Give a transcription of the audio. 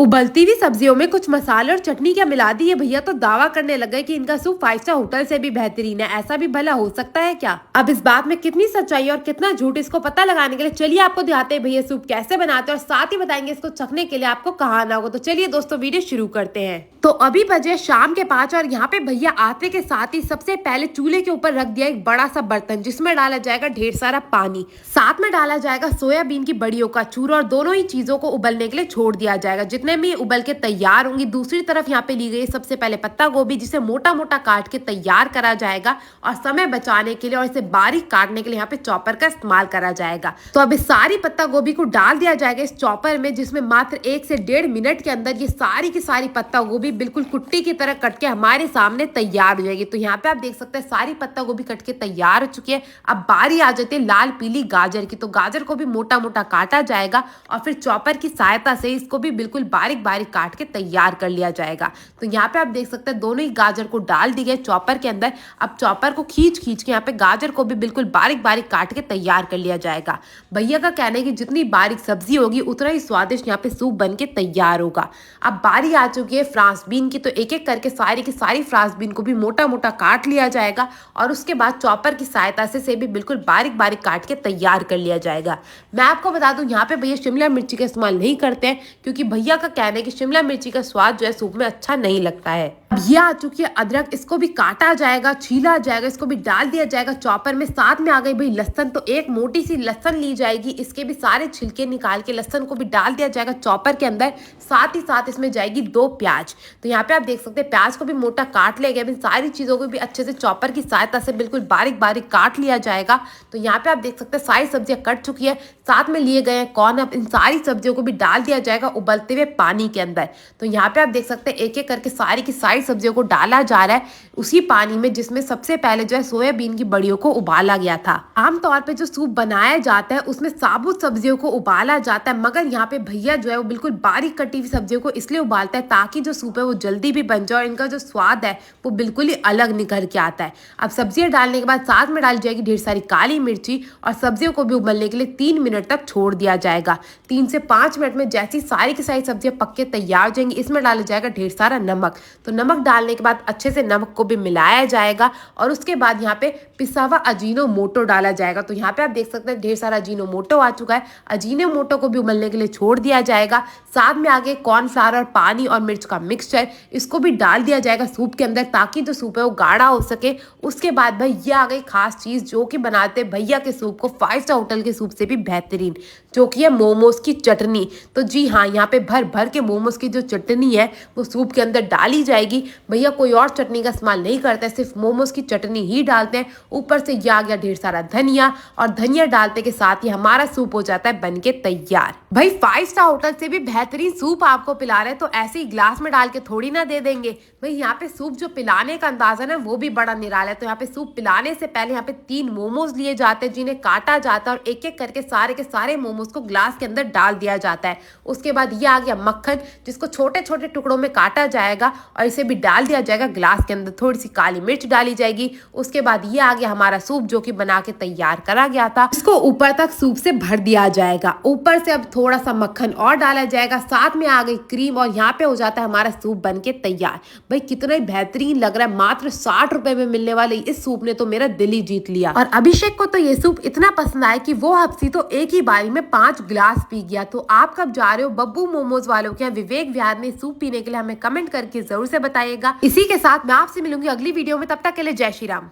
उबलती हुई सब्जियों में कुछ मसाले और चटनी क्या मिला दी है भैया तो दावा करने लग गए कि इनका सूप 5 स्टार होटल से भी बेहतरीन है। ऐसा भी भला हो सकता है क्या? अब इस बात में कितनी सच्चाई और कितना झूठ, इसको पता लगाने के लिए चलिए आपको दिखाते हैं भैया सूप कैसे बनाते हैं और साथ ही बताएंगे इसको चखने के लिए आपको कहाँ आना होगा। तो चलिए दोस्तों वीडियो शुरू करते हैं। तो अभी बजे शाम के 5 और यहाँ पे भैया आते के साथ ही सबसे पहले चूल्हे के ऊपर रख दिया एक बड़ा सा बर्तन जिसमें डाला जाएगा ढेर सारा पानी, साथ में डाला जाएगा सोयाबीन की बड़ियों का चूरा और दोनों ही चीजों को उबलने के लिए छोड़ दिया जाएगा। जितने भी उबल के तैयार होंगी, दूसरी तरफ यहाँ पे ली गई सबसे पहले पत्ता गोभी जिसे मोटा मोटा काट के तैयार करा जाएगा और समय बचाने के लिए और इसे बारीक काटने के लिए यहाँ पे चॉपर का इस्तेमाल करा जाएगा। तो अब इस सारी पत्ता गोभी को डाल दिया जाएगा इस चॉपर में, जिसमें मात्र 1 से 1.5 मिनट के अंदर ये सारी की सारी पत्ता गोभी बिल्कुल कुट्टी की तरह कट के हमारे सामने तैयार हो जाएगी। तो यहाँ पे आप देख सकते हैं सारी पत्ता गोभी कट के तैयार हो चुकी है। अब बारी आ जाती है लाल पीली गाजर की। तो गाजर को भी मोटा मोटा काटा जाएगा और फिर चॉपर की सहायता से इसको भी बिल्कुल बारीक बारीक काट के तैयार कर लिया जाएगा। तो यहाँ पे आप देख सकते हैं दोनों ही गाजर को डाल दी गई चॉपर के अंदर। अब चॉपर को खींच खींच के यहाँ पे गाजर को भी बिल्कुल बारीक बारीक काट के तैयार कर लिया जाएगा। भैया का कहना है कि जितनी बारीक सब्जी होगी उतना ही स्वादिष्ट यहाँ पे सूप बन के तैयार होगा। अब बारी आ चुकी है फ्रांस बीन की। तो एक एक करके सारी की सारी फ्रांस बीन को भी मोटा मोटा काट लिया जाएगा और उसके बाद चॉपर की सहायता से भी बिल्कुल बारीक बारीक काट के तैयार कर लिया जाएगा। मैं आपको बता दूं यहाँ पे भैया शिमला मिर्ची का इस्तेमाल नहीं करते हैं क्योंकि भैया का कहना है कि शिमला मिर्ची का स्वाद जो है सूप में अच्छा नहीं लगता है। अब ये आ चुकी है अदरक, इसको भी काटा जाएगा, छीला जाएगा, इसको भी डाल दिया जाएगा चॉपर में। साथ में आ गई भाई लहसन। तो एक मोटी सी लहसन ली जाएगी, इसके भी सारे छिलके निकाल के लहसन को भी डाल दिया जाएगा चॉपर के अंदर। साथ ही साथ इसमें जाएगी 2 प्याज। तो यहाँ पे आप देख सकते हैं प्याज को भी मोटा काट लिया गया। सारी चीजों को भी अच्छे से चॉपर की सहायता से बिल्कुल बारीक बारीक काट लिया जाएगा। तो यहाँ पे आप देख सकते हैं सारी सब्जियां कट चुकी है, साथ में लिए गए हैं कॉर्न। अब इन सारी सब्जियों को भी डाल दिया जाएगा उबलते हुए पानी के अंदर। तो यहाँ पे आप देख सकते हैं एक एक करके सारी की सारी सब्जियों को डाला जा रहा है उसी पानी में जिसमें सबसे पहले जो है सोयाबीन की बड़ियों को उबाला गया था। आमतौर पे जो सूप बनाया जाता है उसमें साबुत सब्जियों को उबाला जाता है, मगर यहाँ पे भैया जो है वो बिल्कुल बारीक कटी हुई सब्जियों को इसलिए उबालता है ताकि जो सूप है वो जल्दी भी बन जाए और इनका जो स्वाद है वो बिल्कुल ही अलग निखर के आता है। अब सब्जियां डालने के बाद साथ में डाली जाएगी ढेर सारी काली मिर्ची और सब्जियों को भी उबलने के लिए 3 मिनट तक छोड़ दिया जाएगा। 3 से 5 मिनट में जैसी सारी की सारी सब्जियां पक के तैयार हो जाएंगी, इसमें डाला जाएगा ढेर सारा नमक। तो नमक डालने के बाद अच्छे से नमक को भी मिलाया जाएगा और उसके बाद यहाँ पे पिसा हुआ अजीनोमोटो डाला जाएगा। तो यहाँ पे आप देख सकते हैं ढेर सारा अजीनोमोटो आ चुका है। अजीनोमोटो को भी उबलने के लिए छोड़ दिया जाएगा। साथ में आगे कॉर्नफ्लावर और पानी और मिर्च का मिक्सचर, इसको भी डाल दिया जाएगा सूप के अंदर ताकि जो सूप है वो गाढ़ा हो सके। उसके बाद भैया आ गई खास चीज जो कि बनाते भैया के सूप को 5 स्टार होटल के सूप से भी बेहतरीन, जो कि है मोमोज की चटनी। तो जी हाँ, यहाँ पे भर भर के मोमोज की जो चटनी है वो सूप के अंदर डाली जाएगी। भैया कोई और चटनी का इस्तेमाल नहीं करते, सिर्फ मोमोज की चटनी ही डालते हैं। ऊपर से ये आ गया ढेर सारा धनिया और धनिया डालते के साथ ही हमारा सूप हो जाता है बनके तैयार। भाई 5 स्टार होटल से भी बेहतरीन सूप आपको पिला रहे तो ऐसे ही ग्लास में डाल के थोड़ी ना दे देंगे। भाई यहाँ पे सूप जो पिलाने का अंदाजा है वो भी बड़ा निराला है। तो यहाँ पे सूप पिलाने से पहले यहाँ पे 3 मोमोज लिए जाते हैं जिन्हें काटा जाता है और एक एक करके सारे के सारे मोमोज को ग्लास के अंदर डाल दिया जाता है। उसके बाद ये आ गया मक्खन जिसको छोटे छोटे टुकड़ों में काटा जाएगा और इसे भी डाल दिया जाएगा ग्लास के अंदर। थोड़ी सी काली मिर्च डाली जाएगी। उसके बाद ये आ गया हमारा सूप जो कि बना के तैयार करा गया था, इसको ऊपर तक सूप से भर दिया जाएगा। ऊपर से अब थोड़ा सा मक्खन और डाला जाएगा, साथ में आ गई क्रीम और यहाँ पे हो जाता है हमारा सूप बन के तैयार। भाई कितना ही बेहतरीन लग रहा है। मात्र 60 रुपए में मिलने वाले इस सूप ने तो मेरा दिल ही जीत लिया। और अभिषेक को तो ये सूप इतना पसंद आया कि वो हफ्सी तो एक ही बारी में 5 गिलास पी गया। तो आप कब जा रहे हो बब्बू मोमोज वालों के यहाँ विवेक विहार में सूप पीने के लिए? हमें कमेंट करके जरूर से बताइएगा। इसी के साथ मैं आपसे मिलूंगी अगली वीडियो में, तब तक के लिए जय श्री राम।